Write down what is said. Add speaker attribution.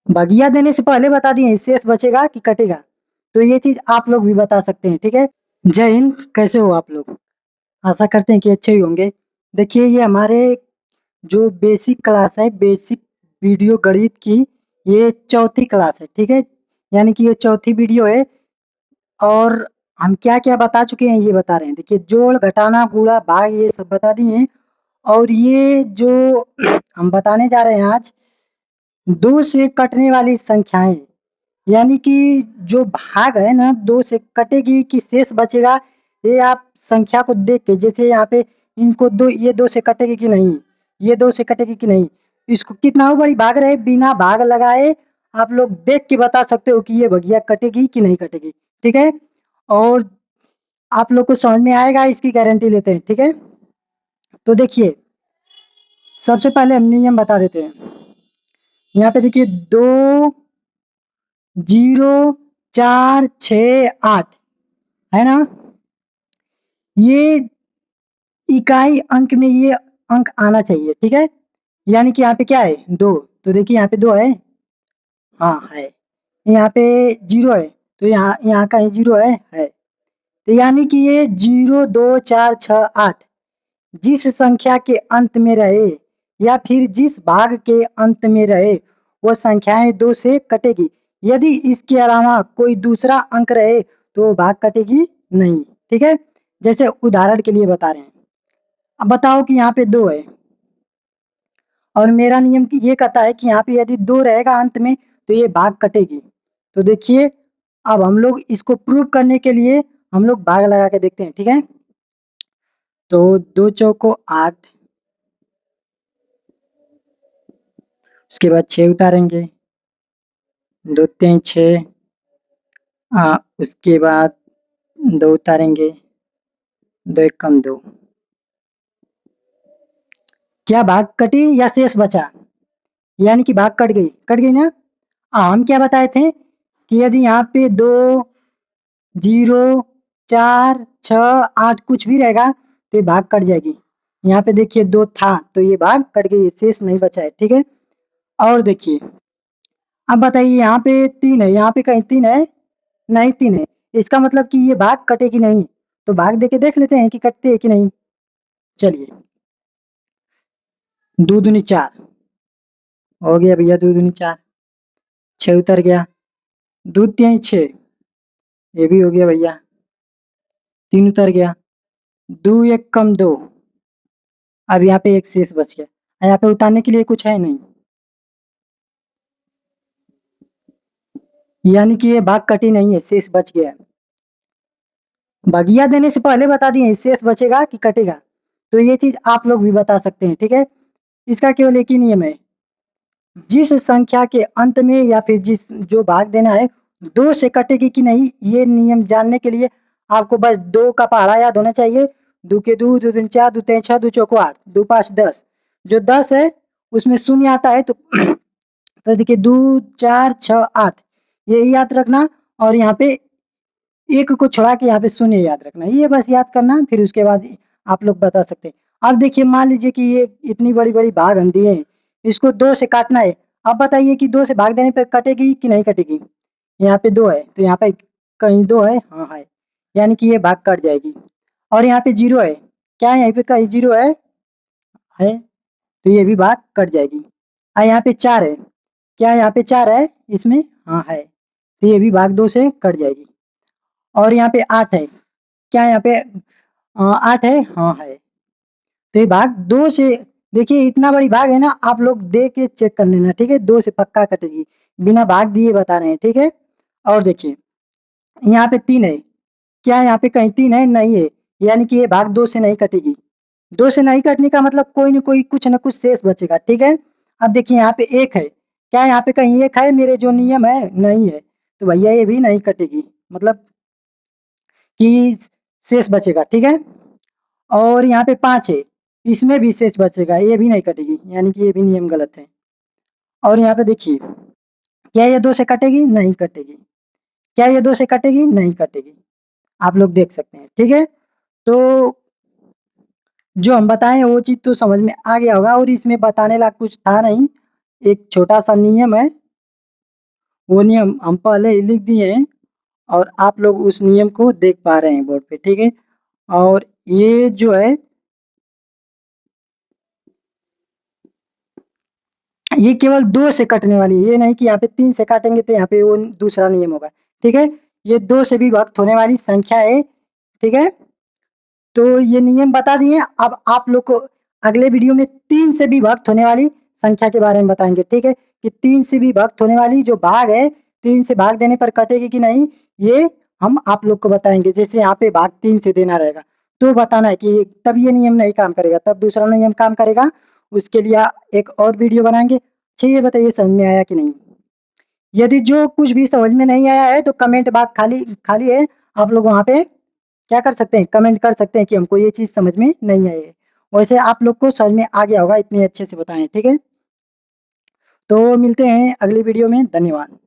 Speaker 1: भगिया देने से पहले बता दिए शेष बचेगा कि कटेगा। तो ये चीज़ आप लोग भी बता सकते हैं, ठीक है? जय हिंद, कैसे हो आप लोग? आशा करते हैं कि अच्छे ही होंगे। देखिए ये हमारे जो बेसिक क्लास है, बेसिक वीडियो गणित की, ये चौथी क्लास है, ठीक है? यानी कि ये चौथी वीडियो है और हम क्या-क्या बता चुके हैं ये बता रहे हैं। देखिए जोड़, घटाना, गुणा, भाग ये सब बता दिए हैं और ये जो हम बताने जा रहे हैं आज 2 से कटने वाली संख्याएँ, यानी कि जो भाग है ना 2 से कटेगी कि शेष बचेगा, ये आप संख्या को देख के जैसे यहाँ पे इनको 2 ये 2 से कटेगी कि नहीं, ये 2 से कटेगी कि नहीं, इसको कितना बड़ी भाग रहे बिना भाग लगाए आप लोग देख के बता सकते हो कि ये भगिया कटेगी कि नहीं कटेगी, ठीक है? और आप लोग को समझ में आएगा इसकी गारंटी लेते हैं, ठीक है? तो देखिए, सबसे पहले हम नियम बता देते हैं। यहाँ पे देखिए 2, 0, 4, 6, 8 है ना? ये इकाई अंक में ये अंक आना चाहिए, ठीक है? यानी कि यहाँ पे क्या है 2, तो देखिए यहाँ पे 2 है, हाँ है। यहाँ पे 0 है, तो यहाँ यहाँ का 0 है। तो यानी कि ये 0, 2, 4, 6, 8 जिस संख्या के अंत में रहे या फिर जिस भाग के अंत में रहे, वो संख्याएँ 2 से कटेगी। यदि इसके अलावा कोई दूसरा अंक रहे, तो वो भाग कटेगी नहीं, ठीक है? जैसे उदाहरण के लिए बता रहे हैं। अब बताओ कि यहाँ पे 2 है और मेरा नियम कि ये कहता है कि यहाँ पे यदि 2 रहेगा अंत में, तो ये भाग कटेगी। तो देखिए, अब हम लोग इसको प्रूव करने के लिए हम लोग भाग लगा के देखते हैं, ठीक है? तो 2 चौको 8, उसके बाद 6 उतारेंगे, 2 तेई 6, उसके बाद 2 उतारेंगे, 2 एक कम 2। क्या भाग कटी या शेष बचा? यानी कि भाग कट गई ना? हम क्या बताए थे कि यदि यहाँ पे 2, 0, 4, 6, 8 कुछ भी रहेगा तो ये भाग कट जाएगी। यहाँ पे देखिए 2 था तो ये भाग कट गई, शेष नहीं बचा है, ठीक है? और देखिए, अब बताइए यहाँ पे 3 है, यहाँ पे कहीं 3 है? नहीं 3 है। इसका मतलब कि ये भाग कटेगी नहीं। तो भाग देके देख लेते हैं कि कटती है कि नहीं? चलिए, 2 दूनी 4 हो गया भैया, 2 दूनी 4, 6 उतर गया, 2 तिहाई 6 ये भी हो गया भैया, 3 उतर गया, 2 एक कम 2, अब यहाँ पे एक शेष बच गया। यहाँ पे उतारने के लिए कुछ है नहीं, यानी कि ये भाग कटी नहीं है, शेष बच गया है। भगिया देने से पहले बता दिए शेष बचेगा कि कटेगा, तो ये चीज आप लोग भी बता सकते हैं, ठीक है? इसका केवल एक ही नियम है, जिस संख्या के अंत में या फिर जिस जो भाग देना है 2 से कटेगी कि नहीं, ये नियम जानने के लिए आपको बस 2 का पहाड़ा याद होना चाहिए। 2 के 2, 2 दूनी 4, 2 तिहाई 6, 2 चौको 8, 2 5 10। जो 10 है उसमें शून्य आता है तो तो देखिए 2, 4, 6, 8 यही याद रखना और यहाँ पे 1 को छोड़ा के यहाँ पे शून्य याद रखना। ये बस याद करना, फिर उसके बाद आप लोग बता सकते हैं। अब देखिए मान लीजिए कि ये इतनी बड़ी-बड़ी भाग हम दिए हैं, इसको 2 से काटना है। अब बताइए कि 2 से भाग देने पे कटेगी कि नहीं कटेगी? यहाँ पे 2 है, तो यहाँ पे कहीं 2 है? हाँ, है। यानी कि ये भाग कट जाएगी। और यहाँ पे 0 है, क्या है यहाँ पे कहीं 0 है? है, तो ये भी भाग कट जाएगी। यहाँ पे 4 है, क्या यहाँ पे 4 है इसमें? हाँ, है, तो ये भी भाग 2 से कट जाएगी। और यहाँ पे 8 है, क्या यहाँ पे 8 है? हाँ, है। तो ये भाग 2 से देखिए इतना बड़ी भाग है ना, आप लोग दे के चेक कर लेना, ठीक है? 2 से पक्का कटेगी, बिना भाग दिए बता रहे हैं, ठीक है? और देखिए, यहाँ पे 3 है, क्या यहाँ पे कहीं 3 है? नहीं है, यानी कि ये भाग 2 से नहीं कटेगी। 2 से नहीं कटने का मतलब कोई न कोई कुछ न कुछ शेष बचेगा, ठीक है? अब देखिए यहाँ पे 1 है, क्या यहाँ पे कहीं 1 है मेरे जो नियम है? नहीं है, तो भैया ये भी नहीं कटेगी, मतलब कि शेष बचेगा, ठीक है? और यहाँ पे 5 है, इसमें भी शेष बचेगा, ये भी नहीं कटेगी, यानी कि ये भी नियम गलत है। और यहाँ पे देखिए, क्या ये 2 से कटेगी? नहीं कटेगी। क्या ये 2 से कटेगी? नहीं कटेगी। आप लोग देख सकते हैं, ठीक है? तो जो हम बताएँ वो चीज़ तो समझ में आ गया होगा और इसमें बताने लायक कुछ था नहीं, एक छोटा-सा नियम है, वो नियम हम पहले ही लिख दिए हैं और आप लोग उस नियम को देख पा रहे हैं बोर्ड पे, ठीक है। और ये जो है ये केवल 2 से कटने वाली है, ये नहीं कि यहाँ पे 3 से काटेंगे तो यहाँ पे वो दूसरा नियम होगा, ठीक है। ये 2 से विभक्त होने वाली संख्या है, ठीक है। तो ये नियम बता दिए, अब आप लोग को अगले वीडियो में 3 से विभक्त होने वाली संख्या के बारे में बताएंगे, ठीक है। कि 3 से विभक्त होने वाली जो भाग है, 3 से भाग देने पर कटेगी कि नहीं, ये हम आप लोग को बताएंगे। जैसे यहाँ पे भाग 3 से देना रहेगा तो बताना है कि तब ये नियम नहीं काम करेगा, तब दूसरा नियम काम करेगा। उसके लिए एक और वीडियो बनाएंगे। अच्छा ये बताइए समझ में आया कि नहीं? यदि जो कुछ भी समझ में नहीं आया है तो कमेंट बॉक्स खाली खाली है, आप लोग वहाँ पे क्या कर सकते हैं, कमेंट कर सकते हैं कि हमको ये चीज़ समझ में नहीं आई है। वैसे आप लोग को समझ में आ गया होगा, इतने अच्छे से बताएं, ठीक है। तो मिलते हैं अगली वीडियो में, धन्यवाद।